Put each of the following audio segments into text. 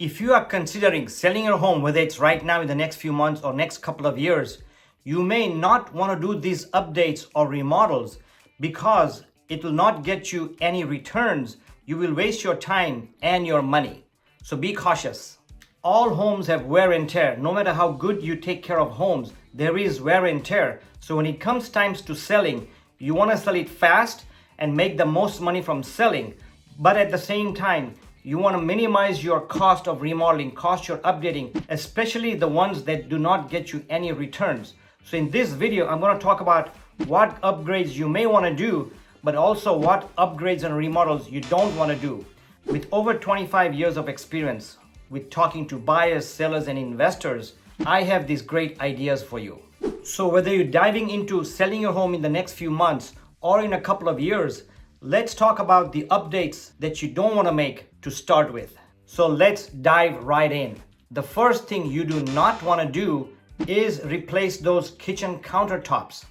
If you are considering selling your home, whether it's right now in the next few months or next couple of years, you may not want to do these updates or remodels because it will not get you any returns. You will waste your time and your money. So be cautious. All homes have wear and tear. No matter how good you take care of homes, there is wear and tear. So when it comes times to selling, you want to sell it fast and make the most money from selling. But at the same time, you want to minimize your cost of remodeling, cost you're updating, especially the ones that do not get you any returns. So in this video, I'm going to talk about what upgrades you may want to do, but also what upgrades and remodels you don't want to do. With over 25 years of experience with talking to buyers, sellers, and investors, I have these great ideas for you. So whether you're diving into selling your home in the next few months or in a couple of years, let's talk about the updates that you don't want to make to start with. So let's dive right in. The first thing you do not want to do is replace those kitchen countertops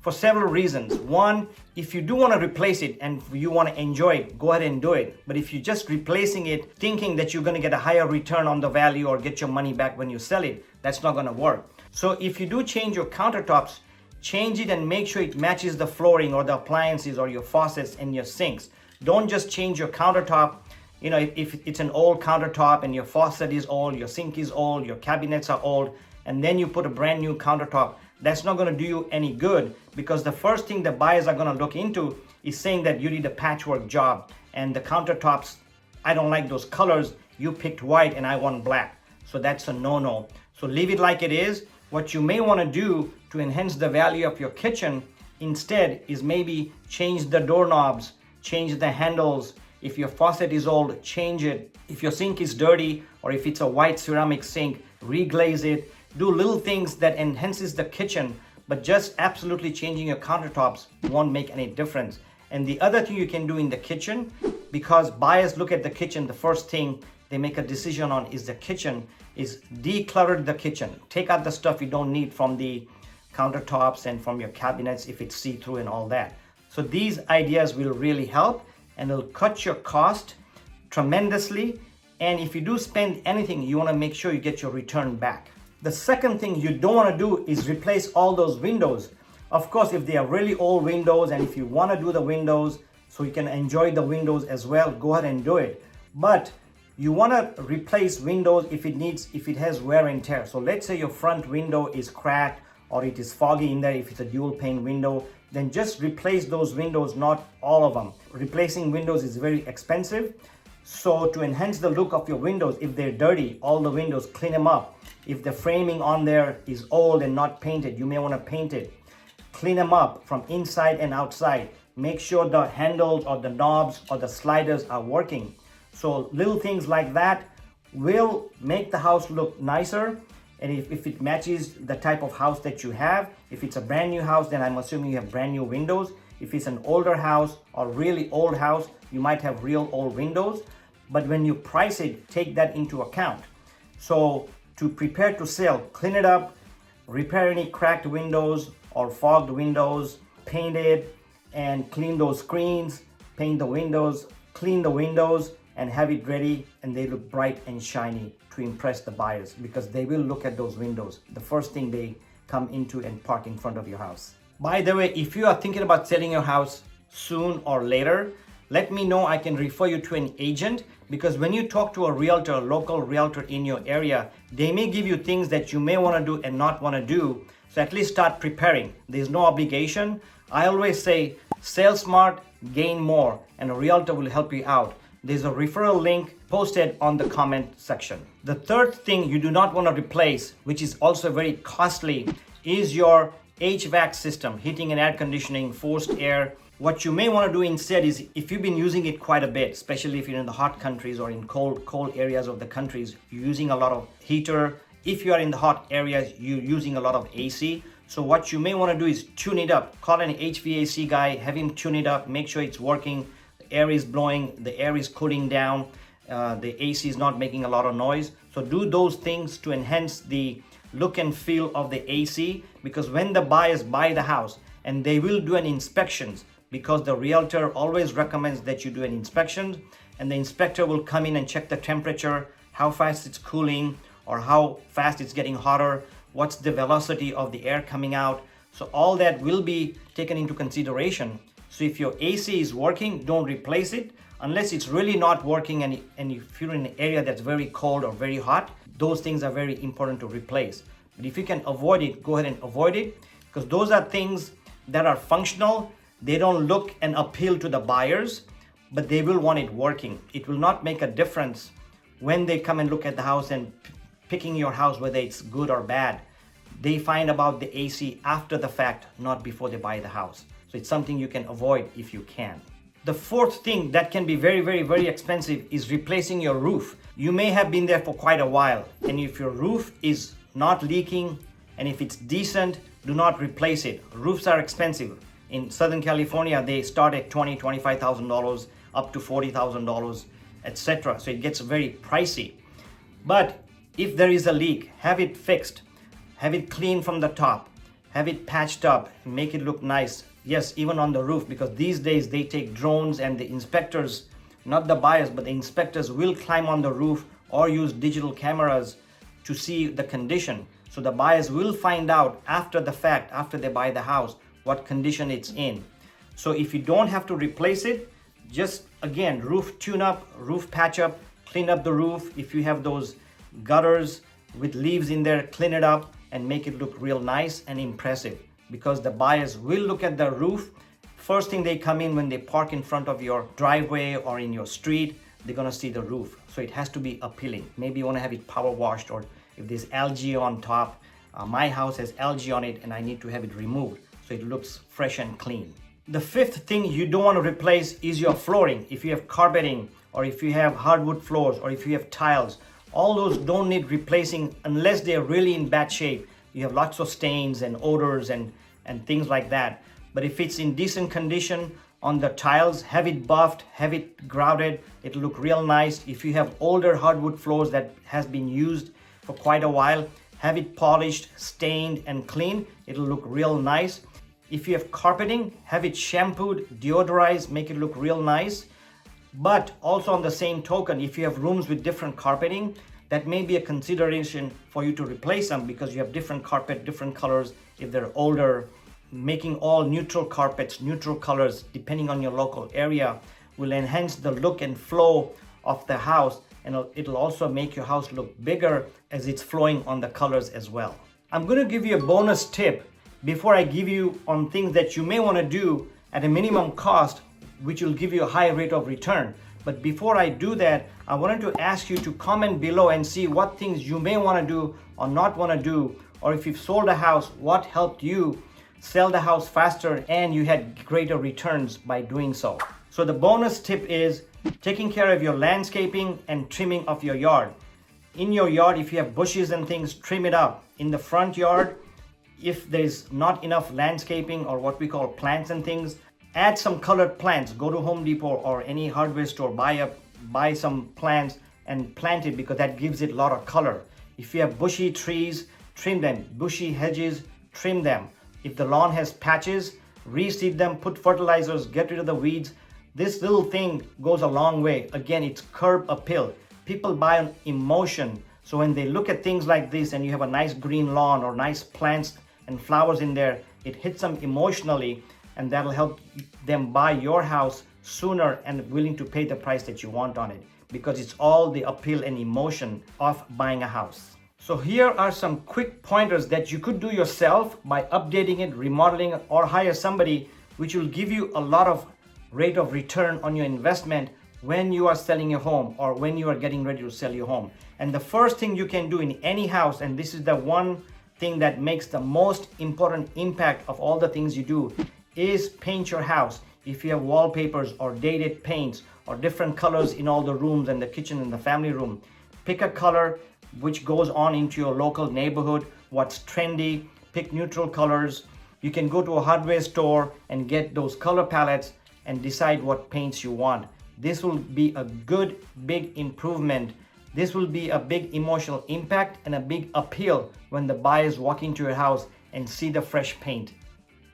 for several reasons. One, if you do want to replace it and you want to enjoy it, go ahead and do it. But if you're just replacing it thinking that you're going to get a higher return on the value or get your money back when you sell it, that's not going to work. So if you do change your countertops, change it and make sure it matches the flooring or the appliances or your faucets and your sinks. Don't just change your countertop. You know, if it's an old countertop and your faucet is old, your sink is old, your cabinets are old, and then you put a brand new countertop, that's not going to do you any good, because the first thing the buyers are going to look into is saying that you did a patchwork job and the countertops, I don't like those colors, you picked white and I want black. So that's a no-no. So leave it like it is. What you may want to do to enhance the value of your kitchen instead is maybe change the doorknobs, change the handles. If your faucet is old, change it. If your sink is dirty or if it's a white ceramic sink, reglaze it. Do little things that enhances the kitchen, but just absolutely changing your countertops won't make any difference. And the other thing you can do in the kitchen, because buyers look at the kitchen, the first thing they make a decision on is the kitchen, is declutter the kitchen. Take out the stuff you don't need from the countertops and from your cabinets if it's see-through and all that. So these ideas will really help and it'll cut your cost tremendously. And if you do spend anything, you want to make sure you get your return back. The second thing you don't want to do is replace all those windows. Of course, if they are really old windows and if you want to do the windows so you can enjoy the windows as well, go ahead and do it. But you want to replace windows if it has wear and tear. So let's say your front window is cracked or it is foggy in there. If it's a dual pane window, then just replace those windows, not all of them. Replacing windows is very expensive. So to enhance the look of your windows, if they're dirty, all the windows, clean them up. If the framing on there is old and not painted, you may want to paint it. Clean them up from inside and outside. Make sure the handles or the knobs or the sliders are working. So little things like that will make the house look nicer. And if it matches the type of house that you have, if it's a brand new house, then I'm assuming you have brand new windows. If it's an older house or really old house, you might have real old windows. But when you price it, take that into account. So to prepare to sell, clean it up, repair any cracked windows or fogged windows, paint it and clean those screens, paint the windows, clean the windows, and have it ready, and they look bright and shiny to impress the buyers, because they will look at those windows the first thing they come into and park in front of your house. By the way, if you are thinking about selling your house soon or later, let me know. I can refer you to an agent, because when you talk to a realtor, a local realtor in your area, they may give you things that you may want to do and not want to do. So at least start preparing. There's no obligation. I always say, sell smart, gain more, and a realtor will help you out. There's a referral link posted on the comment section. The third thing you do not want to replace, which is also very costly, is your HVAC system, heating and air conditioning, forced air. What you may want to do instead is, if you've been using it quite a bit, especially if you're in the hot countries or in cold areas of the countries, you're using a lot of heater. If you are in the hot areas, you're using a lot of AC. So what you may want to do is tune it up. Call an HVAC guy, have him tune it up, make sure it's working. The air is blowing, the air is cooling down, the AC is not making a lot of noise. So do those things to enhance the look and feel of the AC, because when the buyers buy the house, and they will do an inspection, because the realtor always recommends that you do an inspection, and the inspector will come in and check the temperature, how fast it's cooling or how fast it's getting hotter, what's the velocity of the air coming out. So all that will be taken into consideration. So if your AC is working, don't replace it unless it's really not working, and if you're in an area that's very cold or very hot, those things are very important to replace. But if you can avoid it, go ahead and avoid it, because those are things that are functional. They don't look and appeal to the buyers, but they will want it working. It will not make a difference when they come and look at the house and picking your house, whether it's good or bad. They find about the AC after the fact, not before they buy the house. So it's something you can avoid if you can. The fourth thing that can be very, very, very expensive is replacing your roof. You may have been there for quite a while, and if your roof is not leaking and if it's decent, do not replace it. Roofs are expensive. In Southern California, they start at $20,000, $25,000 up to $40,000, etc. So it gets very pricey. But if there is a leak, have it fixed, have it cleaned from the top, have it patched up, make it look nice. Yes, even on the roof, because these days they take drones, and the inspectors, not the buyers, but the inspectors will climb on the roof or use digital cameras to see the condition. So the buyers will find out after the fact, after they buy the house, what condition it's in. So if you don't have to replace it, just again, roof tune up, roof patch up, clean up the roof. If you have those gutters with leaves in there, clean it up and make it look real nice and impressive, because the buyers will look at the roof. First thing they come in when they park in front of your driveway or in your street, they're gonna see the roof. So it has to be appealing. Maybe you wanna have it power washed, or if there's algae on top. My house has algae on it and I need to have it removed so it looks fresh and clean. The fifth thing you don't want to replace is your flooring. If you have carpeting, or if you have hardwood floors, or if you have tiles, all those don't need replacing unless they're really in bad shape. You have lots of stains and odors and things like that. But if it's in decent condition on the tiles, have it buffed, have it grouted, it'll look real nice. If you have older hardwood floors that has been used for quite a while, have it polished, stained and clean, it'll look real nice. If you have carpeting, have it shampooed, deodorized, make it look real nice. But also on the same token, if you have rooms with different carpeting, that may be a consideration for you to replace them, because you have different carpet, different colors. If they're older, making all neutral carpets, neutral colors, depending on your local area, will enhance the look and flow of the house, and it'll also make your house look bigger as it's flowing on the colors as well. I'm going to give you a bonus tip before I give you on things that you may want to do at a minimum cost, which will give you a high rate of return. But before I do that, I wanted to ask you to comment below and see what things you may want to do or not want to do, or if you've sold a house, what helped you sell the house faster and you had greater returns by doing so. So the bonus tip is taking care of your landscaping and trimming of your yard. In your yard, if you have bushes and things, trim it up. In the front yard, if there's not enough landscaping or what we call plants and things, add some colored plants. Go to Home Depot or any hardware store, buy some plants and plant it, because that gives it a lot of color. If you have bushy trees, trim them. Bushy hedges, trim them. If the lawn has patches, reseed them, put fertilizers, get rid of the weeds. This little thing goes a long way. Again, it's curb appeal. People buy on emotion. So when they look at things like this and you have a nice green lawn or nice plants and flowers in there, it hits them emotionally, and that'll help them buy your house sooner and willing to pay the price that you want on it, because it's all the appeal and emotion of buying a house. So here are some quick pointers that you could do yourself by updating it, remodeling it, or hire somebody, which will give you a lot of rate of return on your investment when you are selling your home or when you are getting ready to sell your home. And the first thing you can do in any house, and this is the one thing that makes the most important impact of all the things you do, is paint your house. If you have wallpapers or dated paints or different colors in all the rooms and the kitchen and the family room, pick a color which goes on into your local neighborhood, what's trendy, pick neutral colors. You can go to a hardware store and get those color palettes and decide what paints you want. This will be a good big improvement. This will be a big emotional impact and a big appeal when the buyers walk into your house and see the fresh paint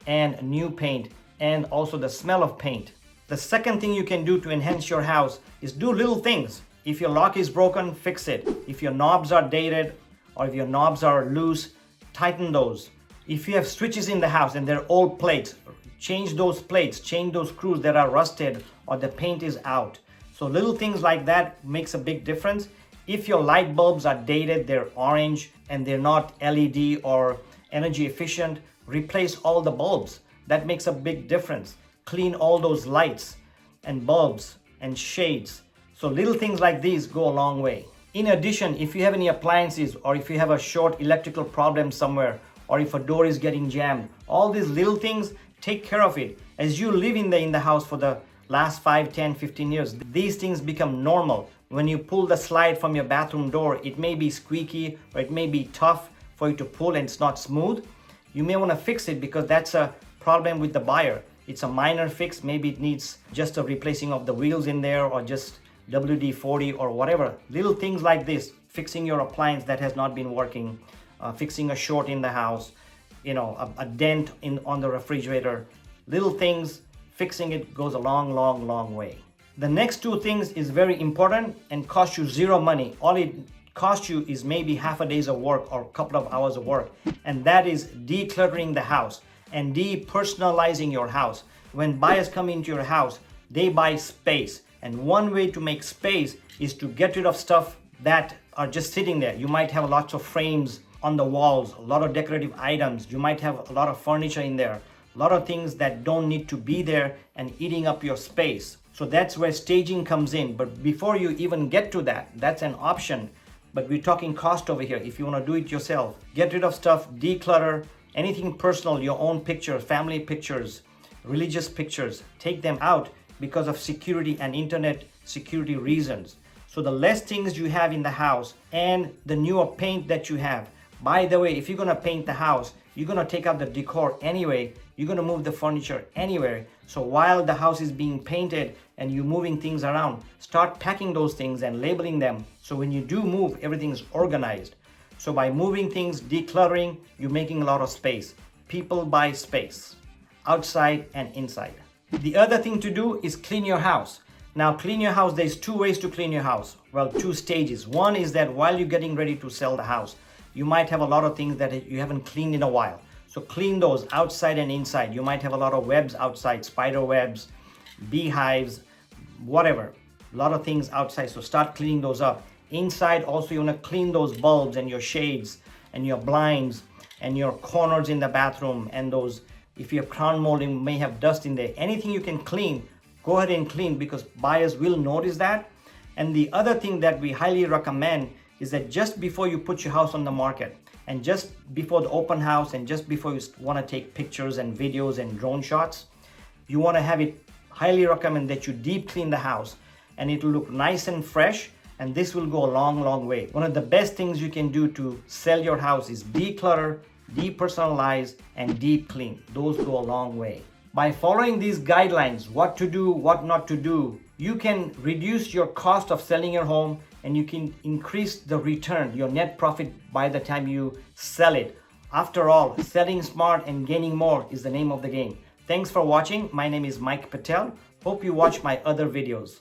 and new paint and also the smell of paint. The second thing you can do to enhance your house is do little things. If your lock is broken, fix it. If your knobs are dated or if your knobs are loose, tighten those. If you have switches in the house and they're old plates, change those plates, change those screws that are rusted or the paint is out. So little things like that makes a big difference. If your light bulbs are dated, they're orange and they're not LED or energy efficient, replace all the bulbs. That makes a big difference. Clean all those lights and bulbs and shades. So little things like these go a long way. In addition, if you have any appliances or if you have a short electrical problem somewhere or if a door is getting jammed, all these little things, take care of it. As you live in the house for the last 5, 10, 15 years, these things become normal. When you pull the slide from your bathroom door, it may be squeaky or it may be tough for you to pull and it's not smooth. You may want to fix it because that's a problem with the buyer. It's a minor fix. Maybe it needs just a replacing of the wheels in there or just WD-40 or whatever. Little things like this, fixing your appliance that has not been working, fixing a short in the house, a dent on the refrigerator. Little things, fixing it goes a long way. The next two things is very important and cost you zero money. All it costs you is maybe half a day's of work or a couple of hours of work. And that is decluttering the house and depersonalizing your house. When buyers come into your house, they buy space. And one way to make space is to get rid of stuff that are just sitting there. You might have lots of frames on the walls, a lot of decorative items. You might have a lot of furniture in there, a lot of things that don't need to be there and eating up your space. So that's where staging comes in. But before you even get to that, that's an option. But we're talking cost over here. If you want to do it yourself, get rid of stuff, declutter, anything personal, your own pictures, family pictures, religious pictures, take them out because of security and internet security reasons. So the less things you have in the house and the newer paint that you have. By the way, if you're going to paint the house, you're going to take out the decor anyway. You're going to move the furniture anywhere. So while the house is being painted and you're moving things around, start packing those things and labeling them. So when you do move, everything's organized. So by moving things, decluttering, you're making a lot of space. People buy space, outside and inside. The other thing to do is clean your house. Now clean your house, there's two ways to clean your house. Well, two stages. One is that while you're getting ready to sell the house, you might have a lot of things that you haven't cleaned in a while. So clean those outside and inside. You might have a lot of webs outside, spider webs, beehives, whatever. A lot of things outside. So start cleaning those up. Inside also you want to clean those bulbs and your shades and your blinds and your corners in the bathroom and those, if you have crown molding, may have dust in there. Anything you can clean, go ahead and clean because buyers will notice that. And the other thing that we highly recommend is that just before you put your house on the market and just before the open house and just before you want to take pictures and videos and drone shots, you want to have it, highly recommend that you deep clean the house and it will look nice and fresh, and this will go a long way. One of the best things you can do to sell your house is declutter, depersonalize, and deep clean. Those go a long way. By following these guidelines, what to do, what not to do, you can reduce your cost of selling your home and you can increase the return, your net profit by the time you sell it. After all, selling smart and gaining more is the name of the game. Thanks for watching. My name is Mike Patel. Hope you watch my other videos.